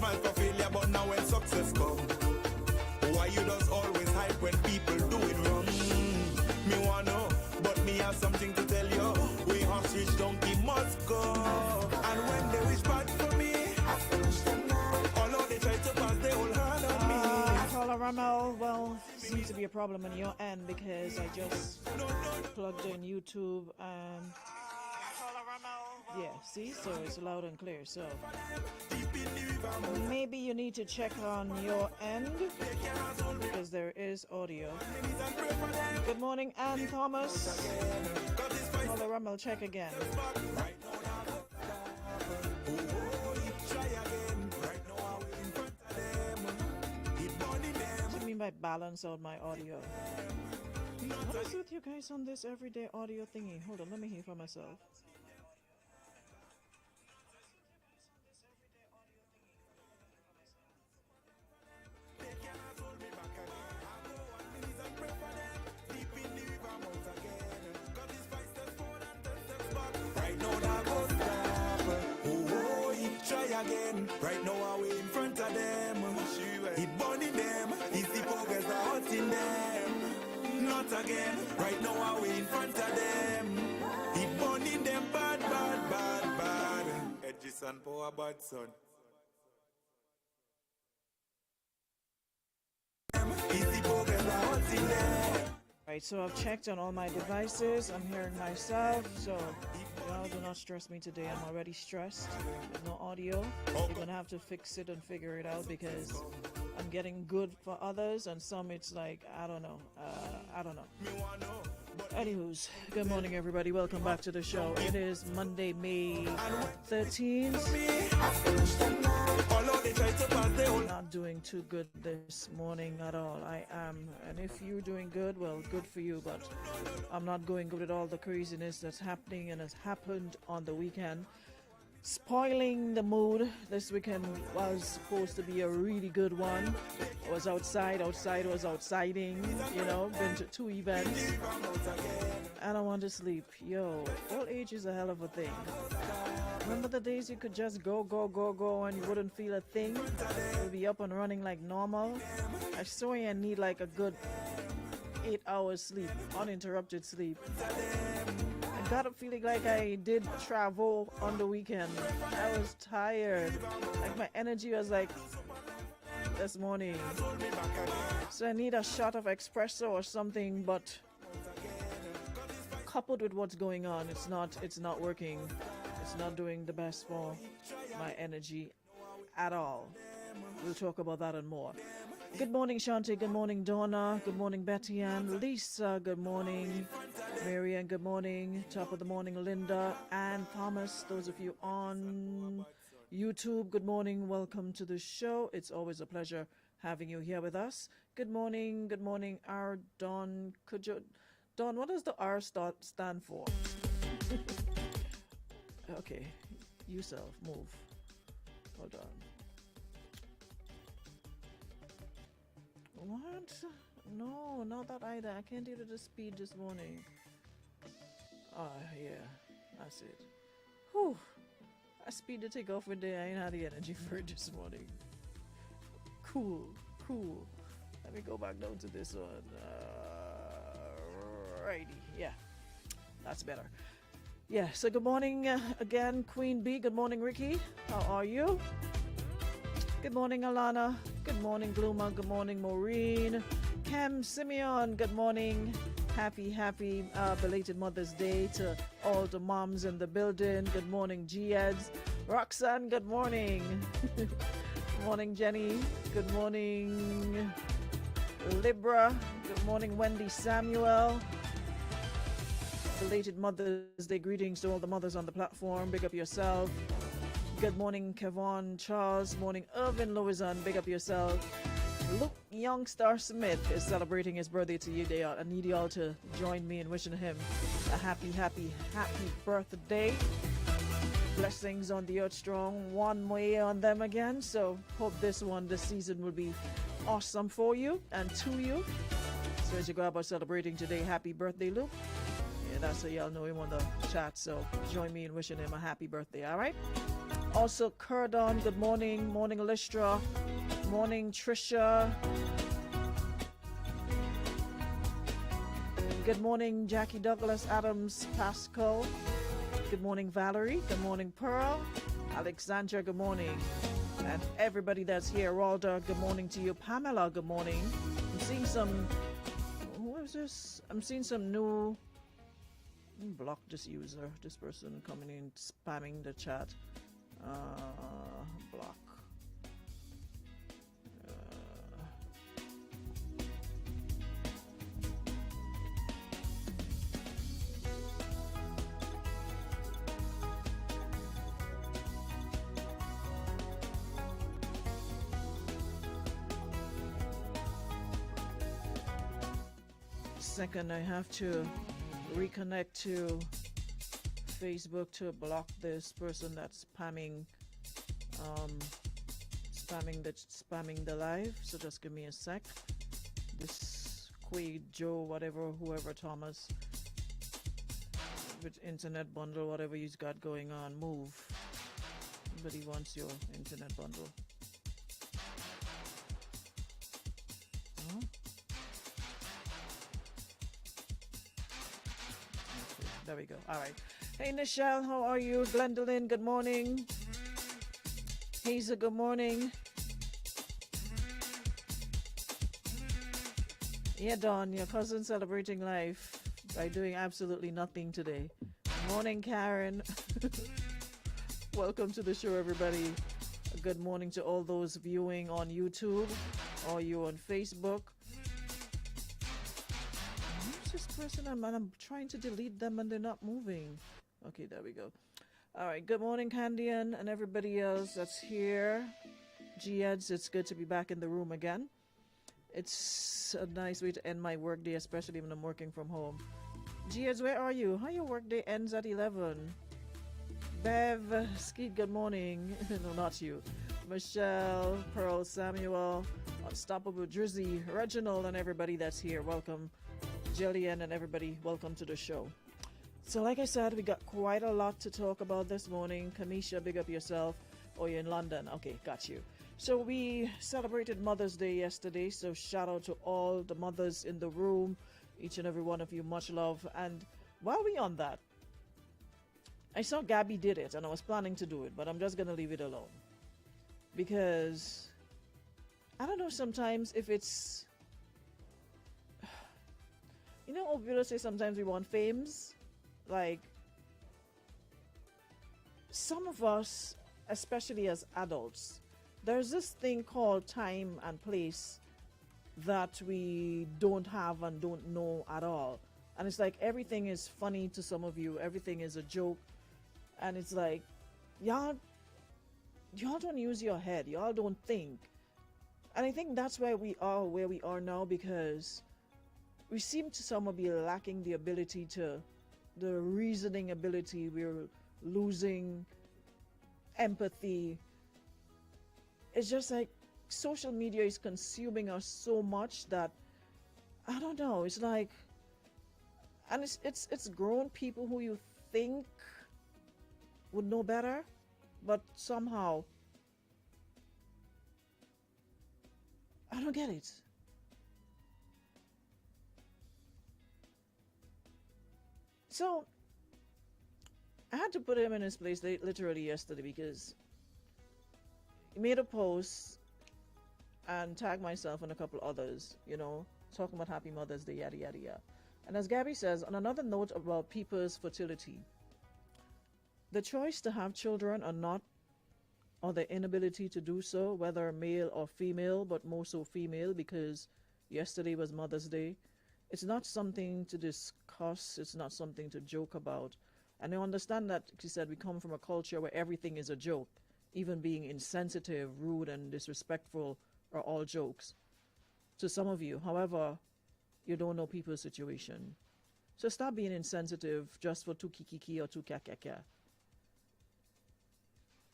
smile for failure, but now when success come, why you just always hype when people do it wrong? Me wanna know, but me have something to tell you. We hostage donkey must go. And when they wish bad for me, although they try to pass their whole hand on me. Paula Ramel, well, seems to be a problem on your end because I just plugged in YouTube and yeah, see, so it's loud and clear. So maybe you need to check on your end because there is audio. Good morning, Ann Thomas. Paula Ramel, check again. What do you mean by balance out my audio? What is with you guys on this everyday audio thingy? Hold on, let me hear for myself. Right now are we in front of them. It burning them. It's the progress that hurting them. Not again. Right now are we in front of them. It burning them bad, bad, bad, bad. Edison power bad son. It's the progress that hurting them. Right, so I've checked on all my devices. I'm hearing myself, so y'all do not stress me today. I'm already stressed. There's no audio. You're gonna have to fix it and figure it out because I'm getting good for others, and some it's like I don't know. Anywho's, good morning, everybody. Welcome back to the show. It is Monday, May 13th. Not doing too good this morning at all. I am, and if you're doing good, well, good for you. But I'm not going good at all. The craziness that's happening and has happened on the weekend, spoiling the mood. This weekend was supposed to be a really good one. I was outside was outsiding, you know, been to 2 events. And I want to sleep. Yo, old age is a hell of a thing. Remember the days you could just go and you wouldn't feel a thing? You'll be up and running like normal. I swear I need like a good 8 hours sleep, uninterrupted sleep. I got a feeling like I did travel on the weekend. I was tired. Like my energy was like this morning. So I need a shot of espresso or something, but coupled with what's going on, it's not working. It's not doing the best for my energy at all. We'll talk about that and more. Good morning, Shanti. Good morning, Donna. Good morning, Betty Ann. Lisa, good morning. Marianne, good morning. Top of the morning, Linda and Thomas. Those of you on YouTube, good morning. Welcome to the show. It's always a pleasure having you here with us. Good morning. Good morning, R. Don. Don, what does the R stand for? Okay, you self, move. Hold on. What? No, not that either. I can't do the speed this morning. Ah, yeah, that's it. Whew. I speed to take off with day. I ain't had the energy for it this morning. Cool. Let me go back down to this one. Righty, yeah, that's better. Yeah, so good morning again, Queen Bee. Good morning, Ricky. How are you? Good morning, Alana. Good morning, Gluma. Good morning, Maureen. Cam Simeon, good morning. Happy belated Mother's Day to all the moms in the building. Good morning, G-Eds. Roxanne, good morning. Good morning, Jenny. Good morning, Libra. Good morning, Wendy Samuel. Belated Mother's Day greetings to all the mothers on the platform. Big up yourself. Good morning, Kevon Charles. Morning, Irvin Louison. Big up yourself. Luke Youngstar Smith is celebrating his birthday today. I need you all to join me in wishing him a happy birthday. Blessings on the earth strong. One way on them again. So hope this season will be awesome for you and to you. So as you go about celebrating today, happy birthday, Luke. You that so y'all know him on the chat. So join me in wishing him a happy birthday, all right? Also, Curdon, good morning. Morning, Listra. Morning, Trisha. Good morning, Jackie Douglas Adams Pascal. Good morning, Valerie. Good morning, Pearl. Alexandra, good morning. And everybody that's here, Ralda, good morning to you. Pamela, good morning. I'm seeing some, who is this? I'm seeing some new, block this user, this person coming in, spamming the chat. Block. Second, I have to reconnect to Facebook to block this person that's spamming the live. So just give me a sec. This Quaid Joe, whatever, whoever Thomas, with internet bundle, whatever he's got going on, move. Nobody wants your internet bundle. Huh? There we go. All right. Hey, Nichelle, how are you? Glendolyn, good morning. Hazel, good morning. Yeah, Dawn, your cousin celebrating life by doing absolutely nothing today. Morning, Karen. Welcome to the show, everybody. Good morning to all those viewing on YouTube or you on Facebook. This person, I'm trying to delete them and they're not moving. Okay, there we go. All right, good morning, Candian, and everybody else that's here. G-Eds, it's good to be back in the room again. It's a nice way to end my workday, especially when I'm working from home. G-Eds, where are you? How your workday ends at 11? Bev, Skeet, good morning. No, not you. Michelle, Pearl, Samuel, Unstoppable Drizzy, Reginald, and everybody that's here. Welcome. Jillian and everybody, welcome to the show. So like I said, we got quite a lot to talk about this morning. Kamisha, big up yourself. Oh, you're in London. Okay, got you. So we celebrated Mother's Day yesterday, so shout out to all the mothers in the room, each and every one of you, much love. And while we're on that, I saw Gabby did it and I was planning to do it, but I'm just going to leave it alone. Because I don't know sometimes if it's, you know, people say sometimes we want fames. Like, some of us, especially as adults, there's this thing called time and place that we don't have and don't know at all. And it's like everything is funny to some of you, everything is a joke. And it's like, y'all don't use your head, y'all don't think. And I think that's why we are where we are now, because we seem to somehow be lacking the ability to, the reasoning ability. We're losing empathy. It's just like social media is consuming us so much that, I don't know, it's like, and it's grown people who you think would know better, but somehow, I don't get it. So, I had to put him in his place literally yesterday because he made a post and tagged myself and a couple others, you know, talking about Happy Mother's Day, yada, yada, yada. And as Gabby says, on another note about people's fertility, the choice to have children or not, or the inability to do so, whether male or female, but more so female because yesterday was Mother's Day, it's not something to discuss, it's not something to joke about. And I understand that, she said, we come from a culture where everything is a joke. Even being insensitive, rude, and disrespectful are all jokes to some of you. However, you don't know people's situation. So stop being insensitive just for two kikiki or two kakaka.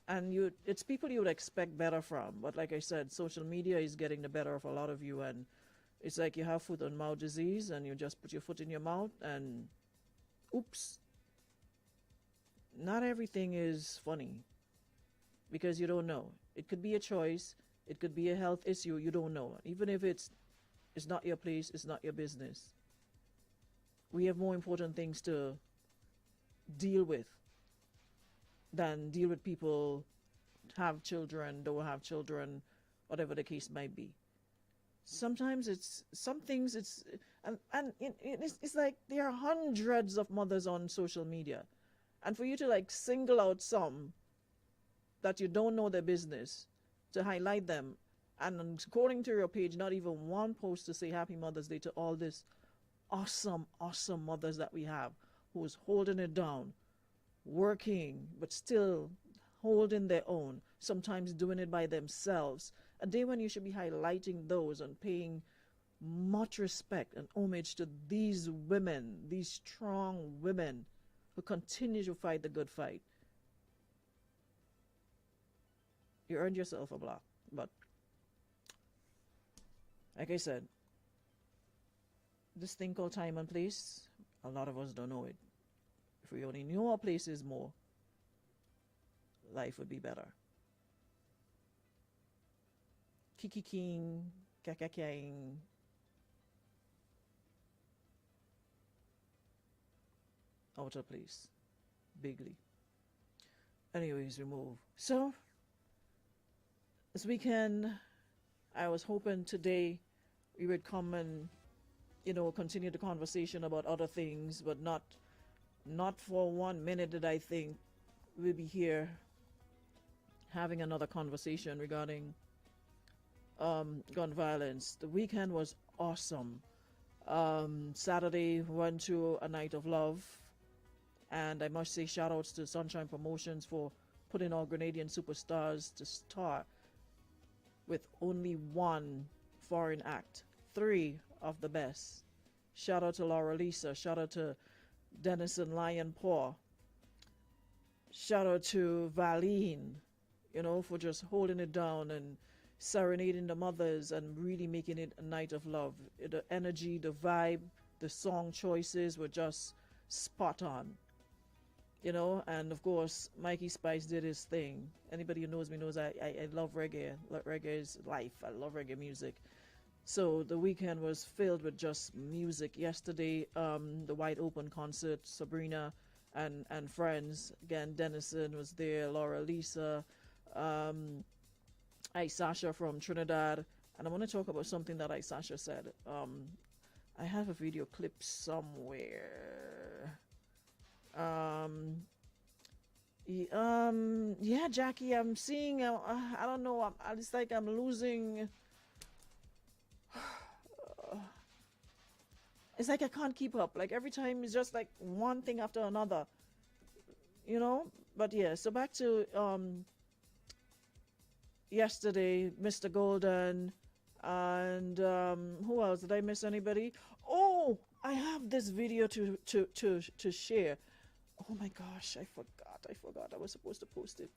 And it's people you would expect better from. But like I said, social media is getting the better of a lot of you. And it's like you have foot and mouth disease and you just put your foot in your mouth and oops, not everything is funny because you don't know. It could be a choice, it could be a health issue, you don't know. Even if it's not your place, it's not your business. We have more important things to deal with than deal with people have children, don't have children, whatever the case might be. Sometimes it's some things it's it's like there are hundreds of mothers on social media, and for you to like single out some that you don't know their business to highlight them, and according to your page, not even one post to say Happy Mother's Day to all this awesome mothers that we have who's holding it down, working, but still holding their own, sometimes doing it by themselves. A day when you should be highlighting those and paying much respect and homage to these women, these strong women who continue to fight the good fight. You earned yourself a block, but like I said, this thing called time and place, a lot of us don't know it. If we only knew our places more, life would be better. Kiki King, Kakaking. Out of place. Bigly. Anyways, we move. So, this weekend, I was hoping today we would come and, continue the conversation about other things, but not for 1 minute did I think we'll be here having another conversation regarding gun violence. The weekend was awesome. Saturday went to a night of love, and I must say shout outs to Sunshine Promotions for putting our Grenadian superstars to start with only one foreign act, 3 of the best. Shout out to Laura Lisa, shout out to Denison Lion Paw, shout out to Valine, for just holding it down and serenading the mothers and really making it a night of love. The energy, the vibe, the song choices were just spot on. And of course, Mikey Spice did his thing. Anybody who knows me knows I love reggae. Reggae is life. I love reggae music. So the weekend was filled with just music. Yesterday, the Wide Open concert, Sabrina and friends. Again, Denison was there, Laura Lisa, Sasha from Trinidad. And I want to talk about something that Sasha said. I have a video clip somewhere. Yeah, Jackie, I'm seeing, I don't know, it's like I'm losing, it's like I can't keep up. Like every time it's just like one thing after another, but yeah, so back to, yesterday, Mr. Golden, and, who else? Did I miss anybody? Oh, I have this video to share. Oh my gosh, I forgot. I was supposed to post it.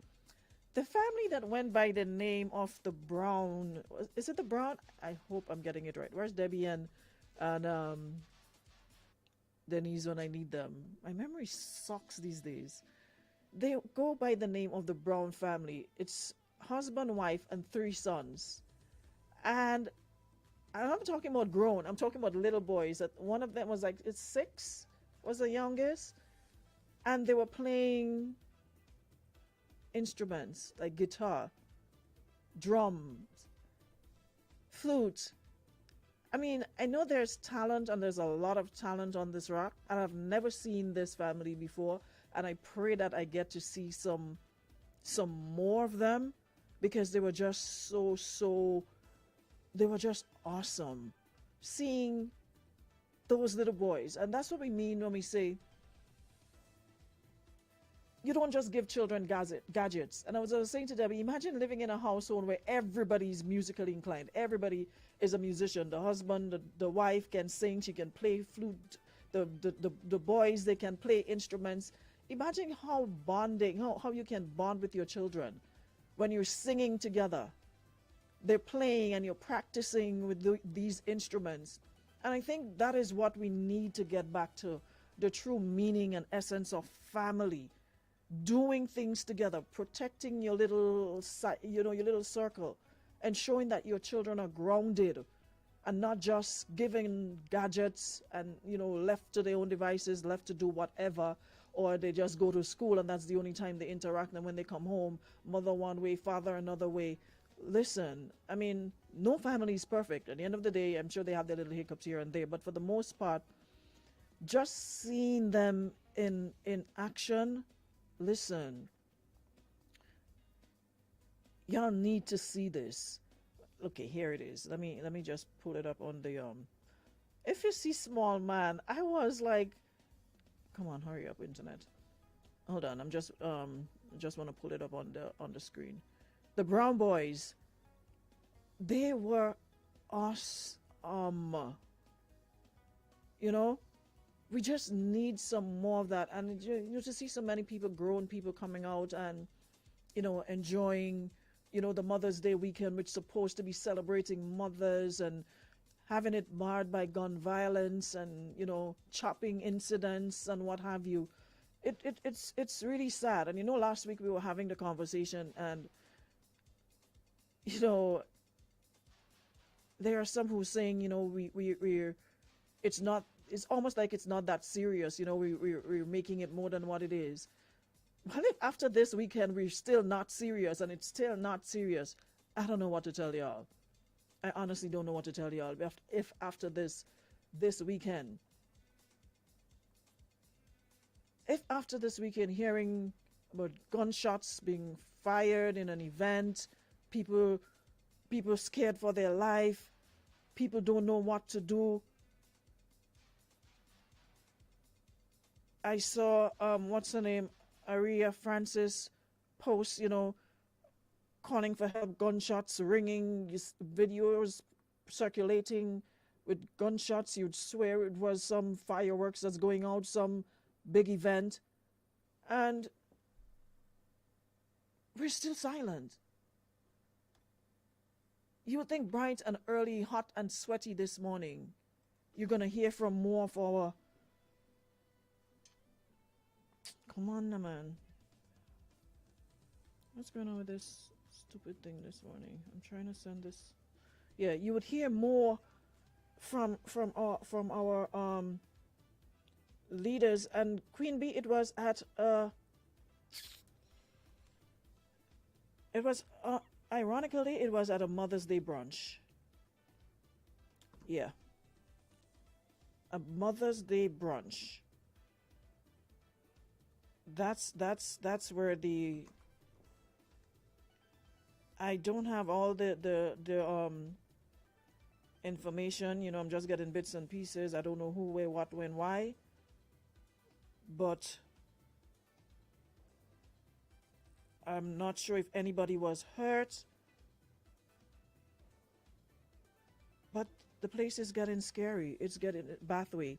The family that went by the name of the Brown, is it the Brown? I hope I'm getting it right. Where's Debbie and Denise when I need them? My memory sucks these days. They go by the name of the Brown family. It's husband, wife, and 3 sons. And I'm not talking about grown. I'm talking about little boys. That one of them was like, it's 6, was the youngest. And they were playing instruments like guitar, drums, flute. I mean, I know there's talent and there's a lot of talent on this rock, and I've never seen this family before, and I pray that I get to see some more of them, because they were just they were just awesome. Seeing those little boys, and that's what we mean when we say you don't just give children gadgets. And I was saying to Debbie, imagine living in a household where everybody's musically inclined. Everybody is a musician. The husband, the wife can sing, she can play flute. The boys, they can play instruments. Imagine how you can bond with your children when you're singing together. They're playing and you're practicing with these instruments. And I think that is what we need to get back to. the true meaning and essence of family, doing things together, protecting your little, your little circle, and showing that your children are grounded and not just given gadgets and, left to their own devices, left to do whatever, or they just go to school and that's the only time they interact. And when they come home, mother one way, father another way. Listen, I mean, no family is perfect. At the end of the day, I'm sure they have their little hiccups here and there, but for the most part, just seeing them in action, listen, y'all need to see this. Okay, here it is. Let me just pull it up on the if you see small man, I was like, come on, hurry up, internet. Hold on, I'm just want to pull it up on the screen. The Brown Boys, they were awesome. We just need some more of that, and to see so many people, grown people, coming out and enjoying the Mother's Day weekend, which is supposed to be celebrating mothers, and having it marred by gun violence and chopping incidents and what have you. It's really sad. And last week we were having the conversation, and there are some who saying we're it's almost like it's not that serious. We're making it more than what it is. What if after this weekend we're still not serious, and it's still not serious? I don't know what to tell y'all. I honestly don't know what to tell y'all. If after this weekend, hearing about gunshots being fired in an event, people scared for their life, people don't know what to do. I saw what's her name, Aria Francis, post, calling for help, gunshots ringing, videos circulating with gunshots. You'd swear it was some fireworks that's going out, some big event, and we're still silent. You would think bright and early, hot and sweaty this morning, you're gonna hear from more of our. Come on now, man. What's going on with this stupid thing this morning? I'm trying to send this. Yeah, you would hear more from our leaders. And Queen Bee, it was at ironically it was at a Mother's Day brunch. Yeah. A Mother's Day brunch. That's where I don't have all the information. I'm just getting bits and pieces. I don't know who, where, what, when, why. But I'm not sure if anybody was hurt. But the place is getting scary. It's getting Bathway.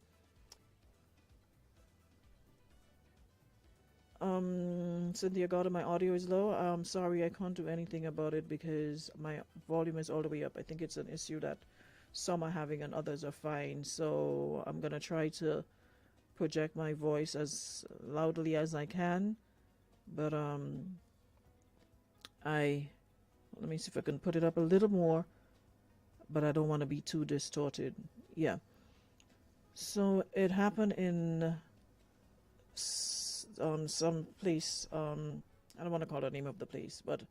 Cynthia Gordon, my audio is low. I'm sorry, I can't do anything about it because my volume is all the way up. I think it's an issue that some are having and others are fine. So I'm gonna try to project my voice as loudly as I can. But let me see if I can put it up a little more. But I don't want to be too distorted. Yeah. So it happened in some place. I don't want to call the name of the place, but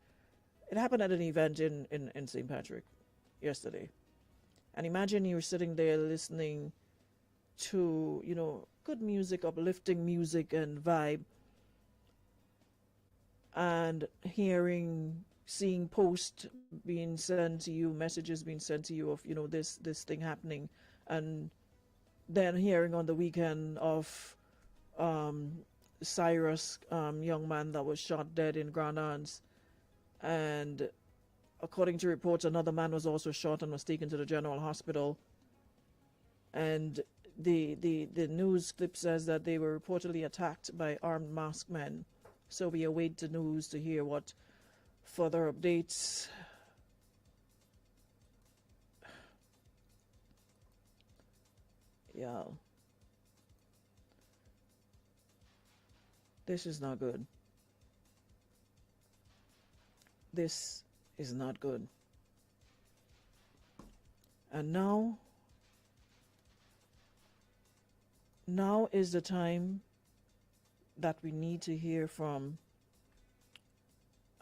it happened at an event in St. Patrick yesterday. And imagine you're sitting there listening to good music, uplifting music and vibe, and seeing posts being sent to you, messages being sent to you of this thing happening, and then hearing on the weekend of Cyrus, young man that was shot dead in Grand Anse, and according to reports, another man was also shot and was taken to the general hospital. And the news clip says that they were reportedly attacked by armed masked men. So we await the news to hear what further updates. Yeah. This is not good. This is not good. And now is the time that we need to hear from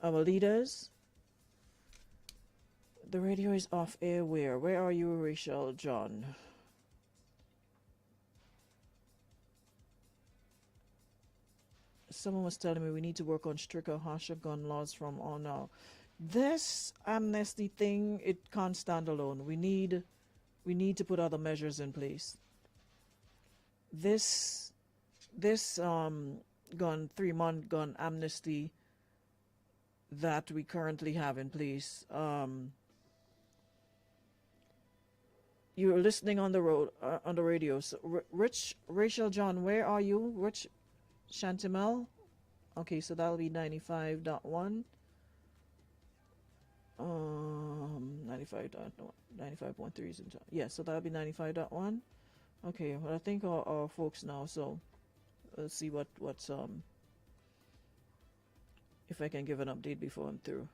our leaders. The radio is off air. Where are you, Rachel John? Someone was telling me we need to work on stricter, harsher gun laws from on now. This amnesty thing, it can't stand alone. We need to put other measures in place. This 3-month gun amnesty that we currently have in place. You're listening on the road on the radio. So, Rachel John, where are you? Rich Chantimel? Okay, so that'll be 95.1. 95.3 is in time. Yeah, so that'll be 95.1. Okay, well I think our folks now, so let's see what's if I can give an update before I'm through.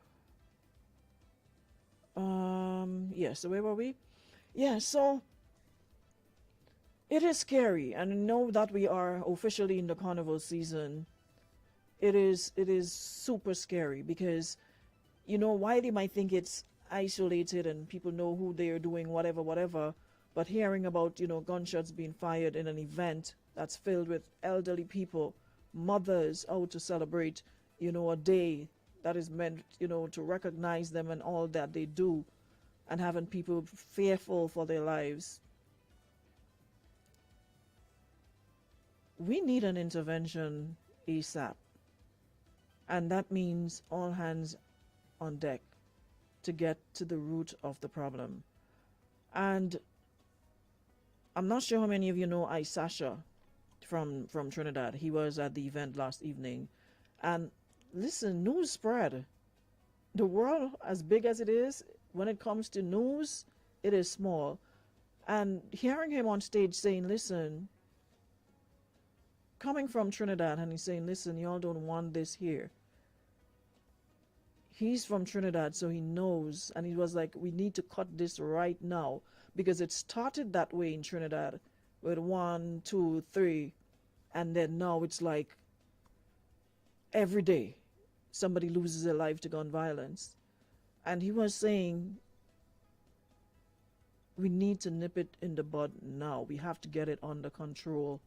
Yeah, so where were we? Yeah, so it is scary, and know that we are officially in the carnival season. It is super scary because, while they might think it's isolated and people know who they are doing whatever, but hearing about, gunshots being fired in an event that's filled with elderly people, mothers out to celebrate, a day that is meant, to recognize them and all that they do, and having people fearful for their lives. We need an intervention ASAP. And that means all hands on deck to get to the root of the problem. And I'm not sure how many of you know Isasha from Trinidad. He was at the event last evening. And listen, news spread. The world, as big as it is, when it comes to news, it is small. And hearing him on stage saying, listen, coming from Trinidad, and he's saying, listen, y'all don't want this here. He's from Trinidad, so he knows. And he was like, we need to cut this right now. Because it started that way in Trinidad with 1, 2, 3. And then now it's like every day somebody loses their life to gun violence. And he was saying, we need to nip it in the bud now. We have to get it under control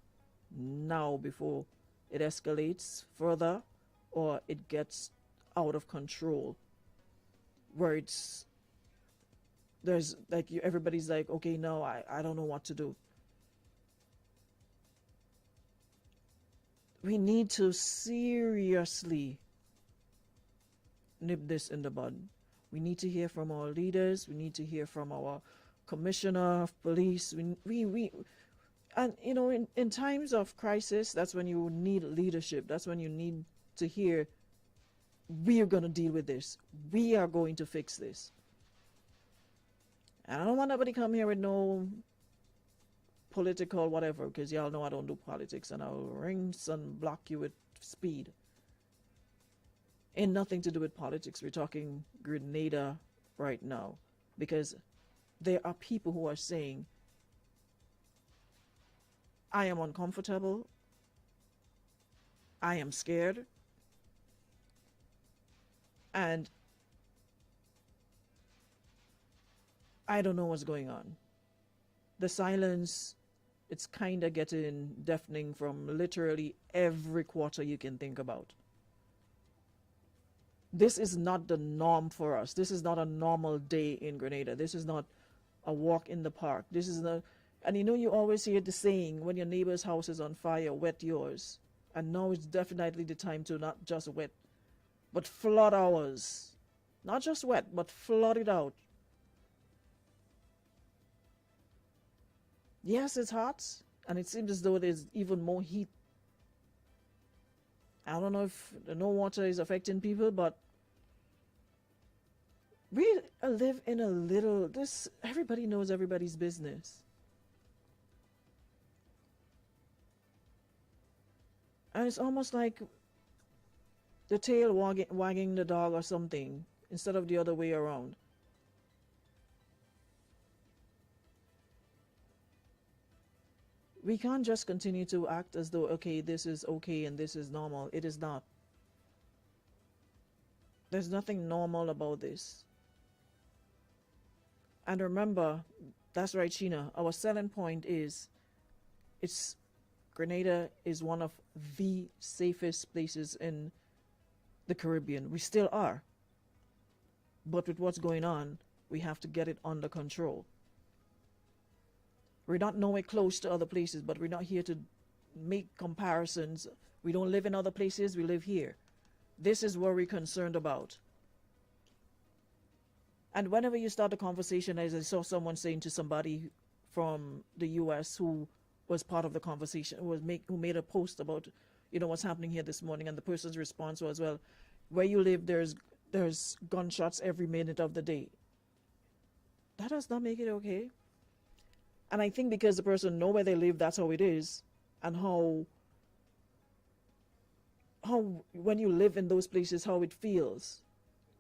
now before it escalates further or it gets out of control, where there's like everybody's like, okay, no, I don't know what to do. We need to seriously nip this in the bud. We need to hear from our leaders. We need to hear from our commissioner of police. And in times of crisis, that's when you need leadership. That's when you need to hear, we are going to deal with this. We are going to fix this. And I don't want nobody come here with no political whatever, because y'all know I don't do politics, and I'll ring and block you with speed. Ain't nothing to do with politics. We're talking Grenada right now, because there are people who are saying, I am uncomfortable, I am scared, and I don't know what's going on. The silence, it's kind of getting deafening from literally every quarter you can think about. This is not the norm for us. This is not a normal day in Grenada. This is not a walk in the park. This is not, and you always hear the saying, when your neighbor's house is on fire, wet yours. And now it's definitely the time to not just wet, but flood ours. Not just wet, but flood it out. Yes, it's hot, and it seems as though there's even more heat. I don't know if the no water is affecting people, but we live in everybody knows everybody's business. And it's almost like the tail wagging the dog or something instead of the other way around. We can't just continue to act as though, okay, this is okay and this is normal. It is not. There's nothing normal about this. And remember, that's right, Sheena, our selling point is Grenada is one of the safest places in the Caribbean. We still are. But with what's going on, we have to get it under control. We're not nowhere close to other places, but we're not here to make comparisons. We don't live in other places, we live here. This is what we're concerned about. And whenever you start a conversation, as I saw someone saying to somebody from the US who was part of the conversation, who made a post about, what's happening here this morning, and the person's response was, well, where you live, there's gunshots every minute of the day. That does not make it okay. And I think because the person know where they live, that's how it is, and how when you live in those places, how it feels.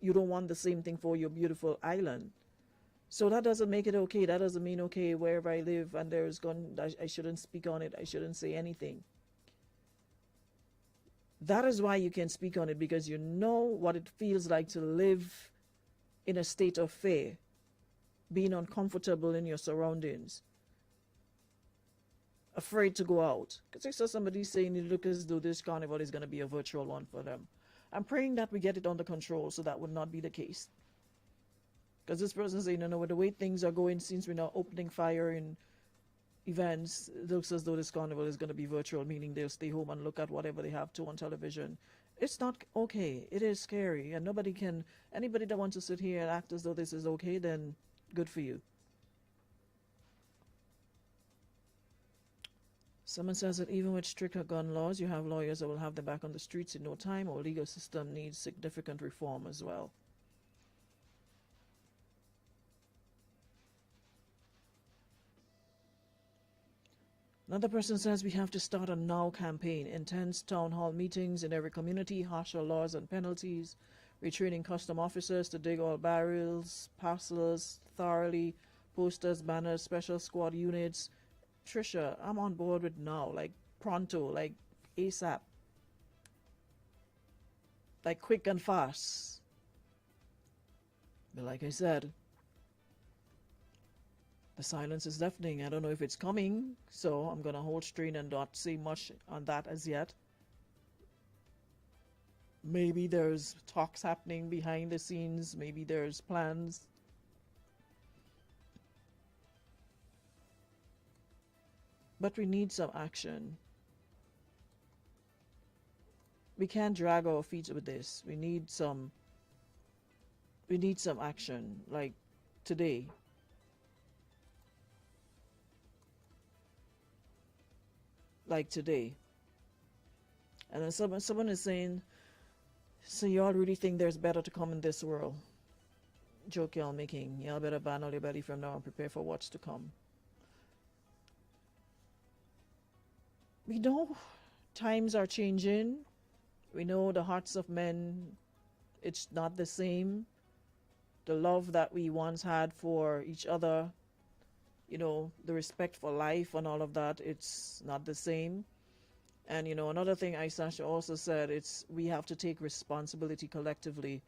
You don't want the same thing for your beautiful island. So that doesn't make it okay. That doesn't mean, okay, wherever I live and there's gun, I shouldn't speak on it. I shouldn't say anything. That is why you can speak on it, because you know what it feels like to live in a state of fear, being uncomfortable in your surroundings, afraid to go out. Because I saw somebody saying it looks as though this carnival is going to be a virtual one for them. I'm praying that we get it under control so that would not be the case. Because this person saying, with the way things are going, since we're now opening fire in events, it looks as though this carnival is going to be virtual, meaning they'll stay home and look at whatever they have to on television. It's not okay. It is scary. And anybody that wants to sit here and act as though this is okay, then good for you. Someone says that even with stricter gun laws, you have lawyers that will have them back on the streets in no time. Our legal system needs significant reform as well. Another person says we have to start a NOW campaign, intense town hall meetings in every community, harsher laws and penalties, retraining custom officers to dig all barrels, parcels thoroughly, posters, banners, special squad units. Trisha, I'm on board with now, like pronto, like ASAP, like quick and fast. But like I said, the silence is deafening. I don't know if it's coming, so I'm gonna hold strain and not say much on that as yet. Maybe there's talks happening behind the scenes, maybe there's plans. But we need some action. We can't drag our feet with this. We need some action, like today. Like today. And then someone is saying, so y'all really think there's better to come in this world? Joke y'all making. Y'all better ban all your belly from now and prepare for what's to come. We know times are changing. We know the hearts of men, it's not the same. The love that we once had for each other, the respect for life and all of that, it's not the same. And, another thing Aisha also said, we have to take responsibility collectively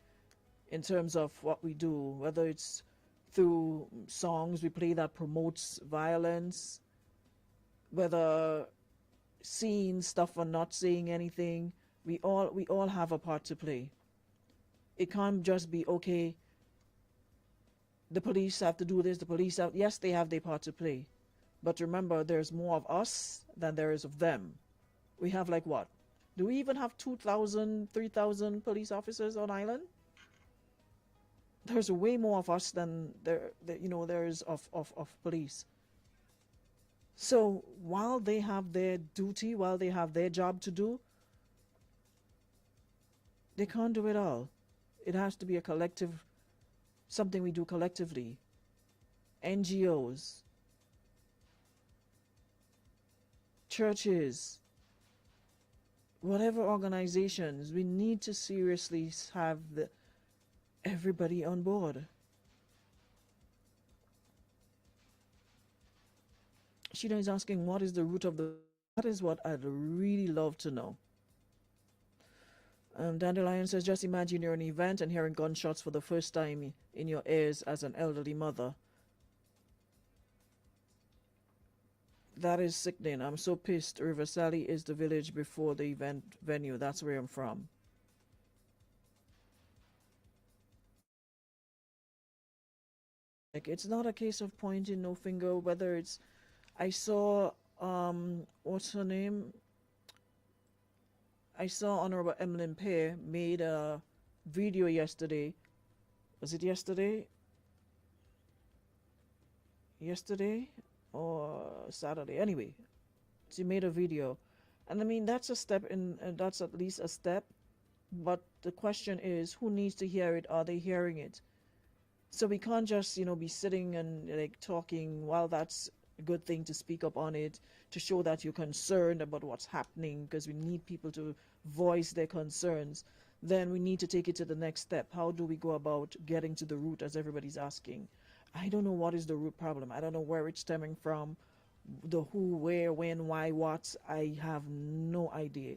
in terms of what we do, whether it's through songs we play that promotes violence, whether seeing stuff or not saying anything, we all have a part to play. It can't just be, okay, the police have to do this, yes, they have their part to play. But remember, there's more of us than there is of them. We have like what? Do we even have 2,000, 3,000 police officers on island? There's way more of us than there is of police. So while they have their duty, while they have their job to do, they can't do it all. It has to be a collective, something we do collectively. NGOs, churches, whatever organizations, we need to seriously have everybody on board. Sheena is asking, what is the root of the... That is what I'd really love to know. Dandelion says, just imagine you're in an event and hearing gunshots for the first time in your ears as an elderly mother. That is sickening. I'm so pissed. River Sally is the village before the event venue. That's where I'm from. Like, it's not a case of pointing no finger, whether it's... I saw, what's her name? I saw Honorable Emmeline Pear made a video yesterday. Was it yesterday? Yesterday or Saturday? Anyway, she made a video. And I mean, that's a step in, that's at least a step. But the question is, who needs to hear it? Are they hearing it? So we can't just, be sitting and like talking. While that's a good thing to speak up on it, to show that you're concerned about what's happening, because we need people to voice their concerns, then we need to take it to the next step. How do we go about getting to the root, as everybody's asking? I don't know what is the root problem. I don't know where it's stemming from, the who, where, when, why, what. I have no idea.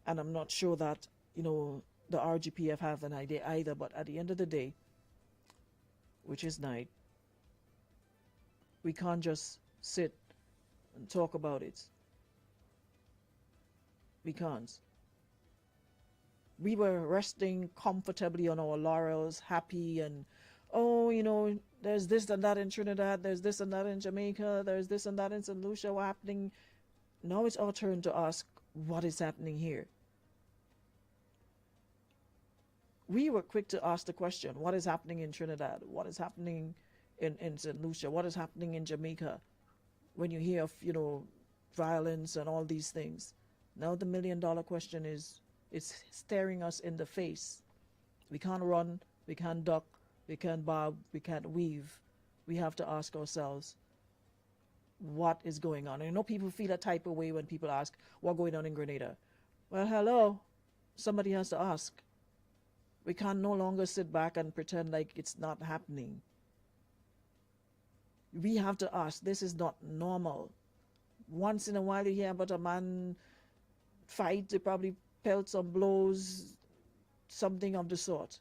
And I'm not sure that, the RGPF have an idea either. But at the end of the day, which is night, we can't just sit and talk about it. We can't. We were resting comfortably on our laurels, happy, and there's this and that in Trinidad, there's this and that in Jamaica, there's this and that in St. Lucia, what's happening? Now it's our turn to ask, what is happening here? We were quick to ask the question, what is happening in Trinidad? What is happening in St. Lucia? What is happening in Jamaica? When you hear of, violence and all these things. Now the $1 million question is, it's staring us in the face. We can't run, we can't duck, we can't bob, we can't weave. We have to ask ourselves, what is going on? And I know people feel a type of way when people ask, what's going on in Grenada? Well, hello, somebody has to ask. We can no longer sit back and pretend like it's not happening. We have to ask. This is not normal. Once in a while you hear about a man fight, they probably pelt some blows, something of the sort.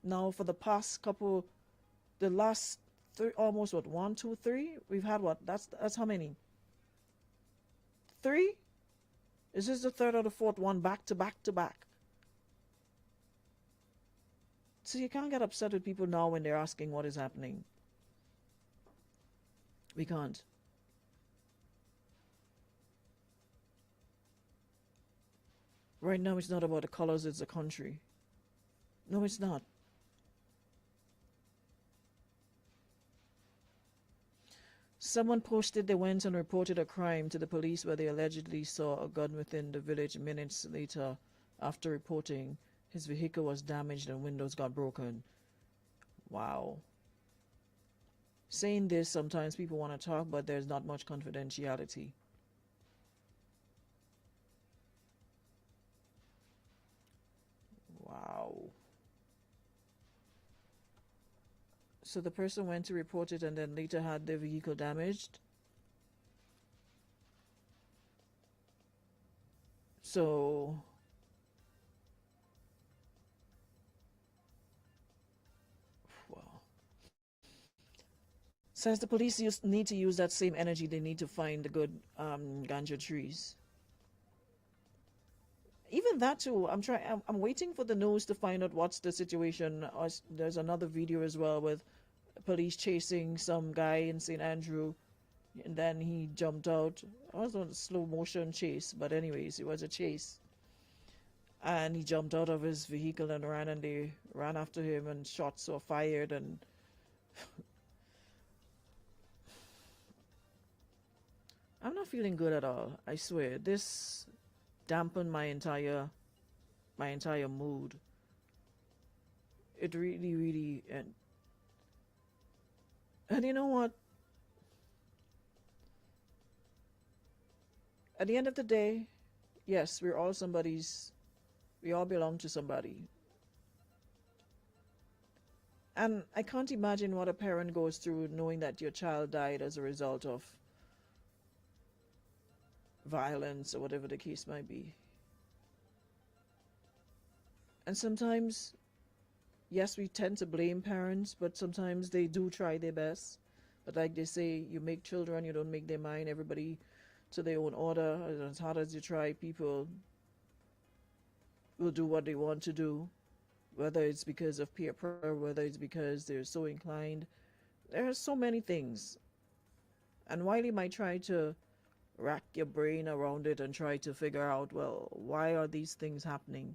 Now for the past couple, the last three, almost what, 1, 2, 3? We've had what? That's how many? 3? Is this the third or the fourth one back to back to back? So you can't get upset with people now when they're asking what is happening. We can't. Right now it's not about the colors, it's the country. No, it's not. Someone posted they went and reported a crime to the police where they allegedly saw a gun within the village. Minutes later, after reporting, his vehicle was damaged and windows got broken. Wow. Saying this, sometimes people want to talk, but there's not much confidentiality. Wow. So the person went to report it and then later had their vehicle damaged. So says the police need to use that same energy. They need to find the good ganja trees. Even that too, I'm waiting for the news to find out what's the situation. There's another video as well with police chasing some guy in St. Andrew, and then he jumped out. It wasn't a slow motion chase, but anyways, it was a chase. And he jumped out of his vehicle and they ran after him, and shots were fired, and I'm not feeling good at all. I swear, this dampened my entire mood. It really, and you know what? At the end of the day, yes, we all belong to somebody. And I can't imagine what a parent goes through knowing that your child died as a result of violence or whatever the case might be. And sometimes, yes, we tend to blame parents, but sometimes they do try their best. But like they say, you make children, you don't make their mind. Everybody to their own order. As hard as you try, people will do what they want to do, whether it's because of peer pressure, whether it's because they're so inclined. There are so many things. And while you might try to rack your brain around it and try to figure out, well, why are these things happening?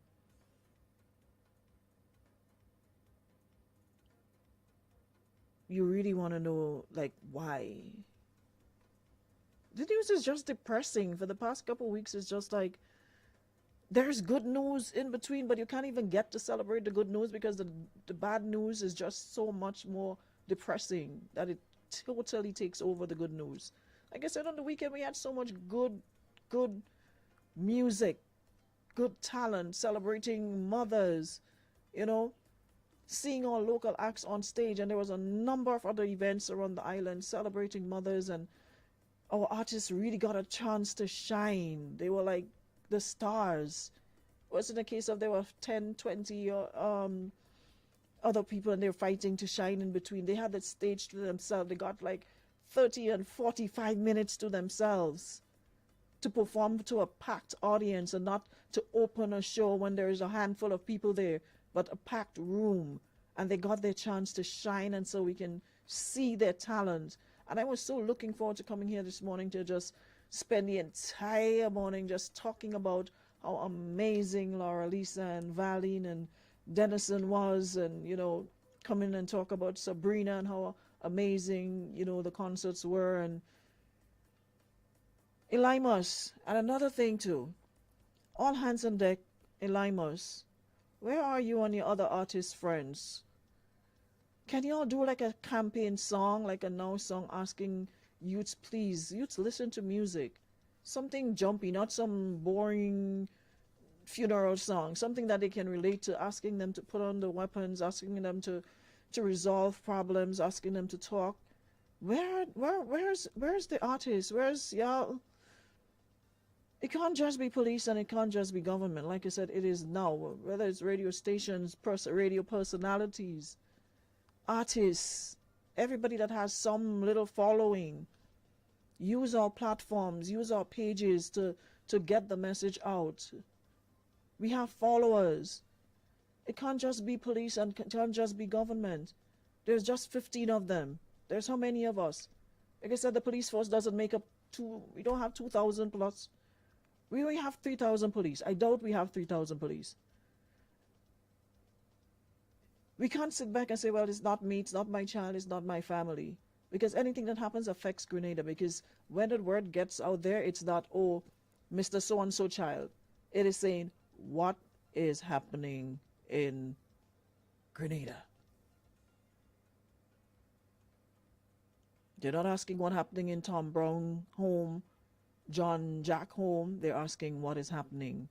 You really want to know, like, why? The news is just depressing. For the past couple of weeks, it's just like there's good news in between, but you can't even get to celebrate the good news because the bad news is just so much more depressing that it totally takes over the good news. Like I said, on the weekend, we had so much good music, good talent, celebrating mothers, you know, seeing our local acts on stage. And there was a number of other events around the island celebrating mothers, and our artists really got a chance to shine. They were like the stars. It wasn't a case of there were 10, 20 other people and they're fighting to shine in between. They had the stage to themselves. They got like 30 and 45 minutes to themselves to perform to a packed audience, and not to open a show when there is a handful of people there, but a packed room. And they got their chance to shine, and so we can see their talent. And I was so looking forward to coming here this morning to just spend the entire morning just talking about how amazing Laura Lisa and Valine and Dennison was, and, you know, come in and talk about Sabrina and how amazing, you know, the concerts were, and Elimus. And another thing too, all hands on deck, Elimus. Where are you and your other artist friends? Can y'all do like a campaign song, like a now song, asking youths, please, youths, listen to music. Something jumpy, not some boring funeral song, something that they can relate to, asking them to put on the weapons, asking them to resolve problems, asking them to talk. Where's the artist? Where's y'all? It can't just be police and it can't just be government. Like I said, it is now, whether it's radio stations, radio personalities, artists, everybody that has some little following. Use our platforms, use our pages to get the message out. We have followers. It can't just be police and it can't just be government. There's just 15 of them. There's how many of us? Like I said, the police force doesn't make up we don't have 2,000 plus. We only have 3,000 police. I doubt we have 3,000 police. We can't sit back and say, well, it's not me, it's not my child, it's not my family. Because anything that happens affects Grenada. Because when the word gets out there, it's not, oh, Mr. So-and-so child. It is saying, what is happening in Grenada? They're not asking what happening in Tom Brown home, John Jack home. They're asking what is happening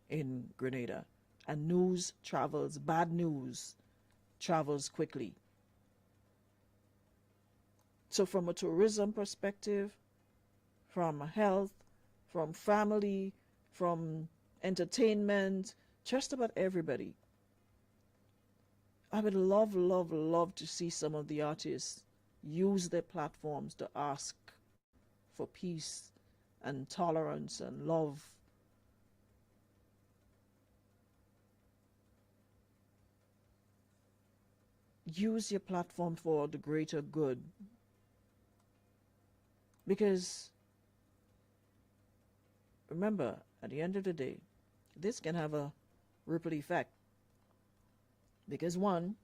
in Grenada. And news travels, bad news travels quickly. So from a tourism perspective, from health, from family, from entertainment, just about everybody, I would love, love, love to see some of the artists use their platforms to ask for peace and tolerance and love. Use your platform for the greater good. Because remember, at the end of the day, this can have a ripple effect. Because one,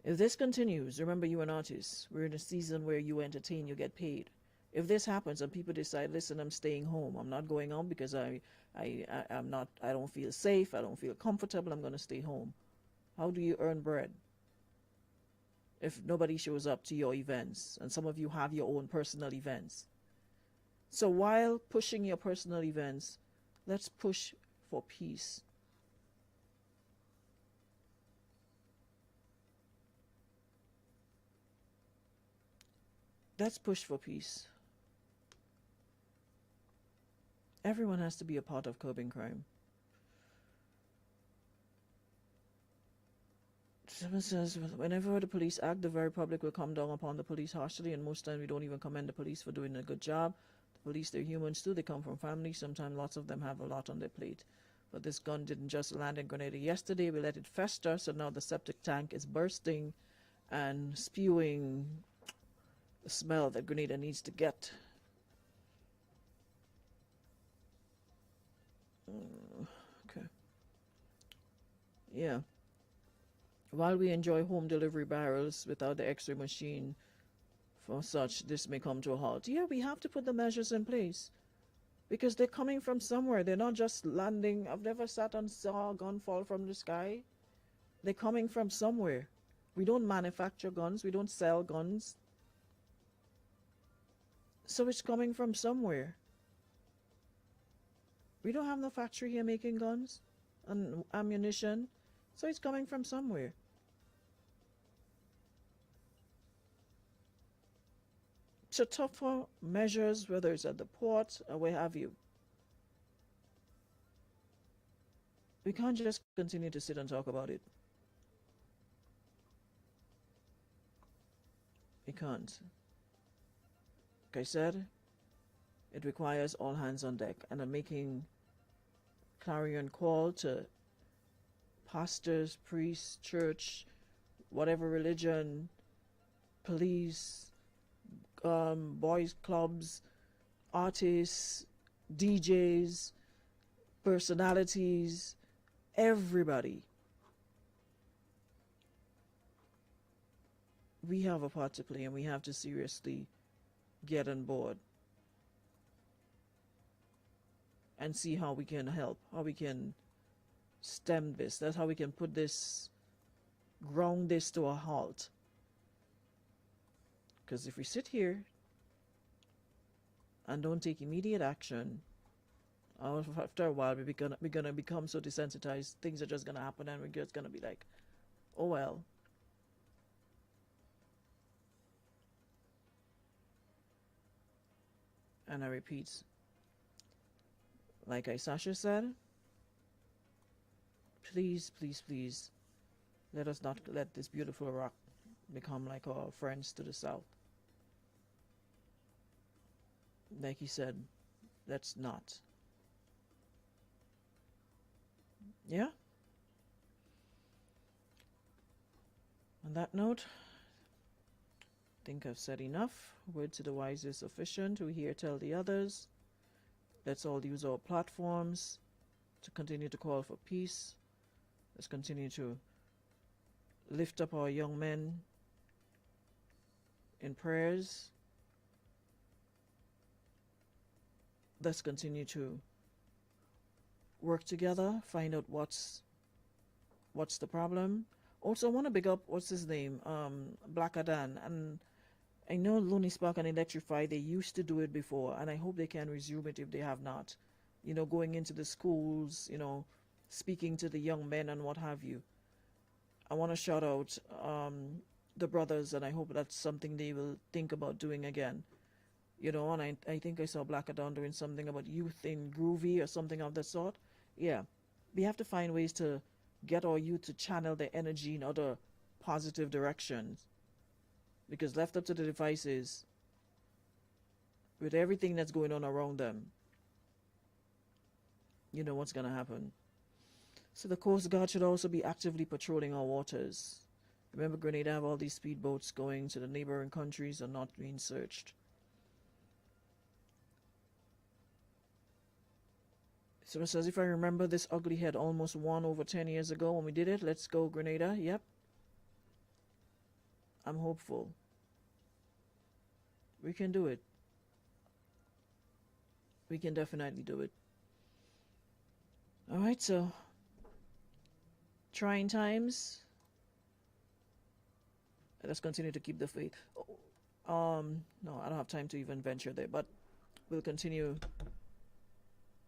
if this continues, remember, you're an artist. We're in a season where you entertain, you get paid. If this happens and people decide, listen, I'm staying home, I'm not going out because I don't feel safe, I don't feel comfortable, I'm going to stay home. How do you earn bread if nobody shows up to your events? And some of you have your own personal events. So while pushing your personal events, let's push for peace. Let's push for peace. Everyone has to be a part of curbing crime. Someone says, whenever the police act, the very public will come down upon the police harshly, and most times we don't even commend the police for doing a good job. The police, they're humans too. They come from families. Sometimes lots of them have a lot on their plate. But this gun didn't just land in Grenada yesterday. We let it fester, so now the septic tank is bursting and spewing the smell that Grenada needs to get. Okay. Yeah. While we enjoy home delivery barrels without the X-ray machine for such, this may come to a halt. Yeah, we have to put the measures in place because they're coming from somewhere. They're not just landing. I've never sat and saw a gun fall from the sky. They're coming from somewhere. We don't manufacture guns. We don't sell guns. So it's coming from somewhere. We don't have no factory here making guns and ammunition. So it's coming from somewhere. So tougher measures, whether it's at the port or where have you. We can't just continue to sit and talk about it. We can't. Like I said, it requires all hands on deck, and I'm making clarion call to pastors, priests, church, whatever religion, police, boys clubs, artists, DJs, personalities, everybody. We have a part to play, and we have to seriously get on board and see how we can help, how we can stem this. That's how we can put this, ground this to a halt. Because if we sit here and don't take immediate action, after a while we're gonna become so desensitized. Things are just gonna happen, and we're just gonna be like, oh well. And I repeat, like Sasha said, please, please, please, let us not let this beautiful Iraq become like our friends to the south. Like he said, let's not. Yeah? On that note, I think I've said enough. Word to the wise is sufficient. We here tell the others. Let's all use our platforms to continue to call for peace. Let's continue to lift up our young men in prayers. Let's continue to work together, find out what's the problem. Also, I want to big up, what's his name, Black Adan. And I know Looney Spark and Electrify, they used to do it before, and I hope they can resume it if they have not. You know, going into the schools, you know, speaking to the young men and what have you. I want to shout out the brothers, and I hope that's something they will think about doing again. You know, and I think I saw Black Adan doing something about youth in Groovy or something of that sort. Yeah, we have to find ways to get our youth to channel their energy in other positive directions. Because left up to the devices, with everything that's going on around them, you know what's going to happen. So the Coast Guard should also be actively patrolling our waters. Remember, Grenada have all these speedboats going to the neighboring countries and not being searched. So it says, if I remember, this ugly head almost won over 10 years ago when we did it. Let's go, Grenada. Yep. I'm hopeful. We can do it. We can definitely do it. All right, so trying times. Let's continue to keep the faith. No, I don't have time to even venture there, but we'll continue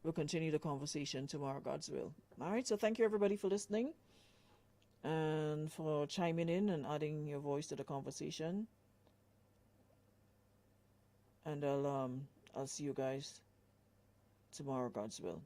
the conversation tomorrow, God's will. All right, so thank you everybody for listening and for chiming in and adding your voice to the conversation. And I'll see you guys tomorrow, God's will.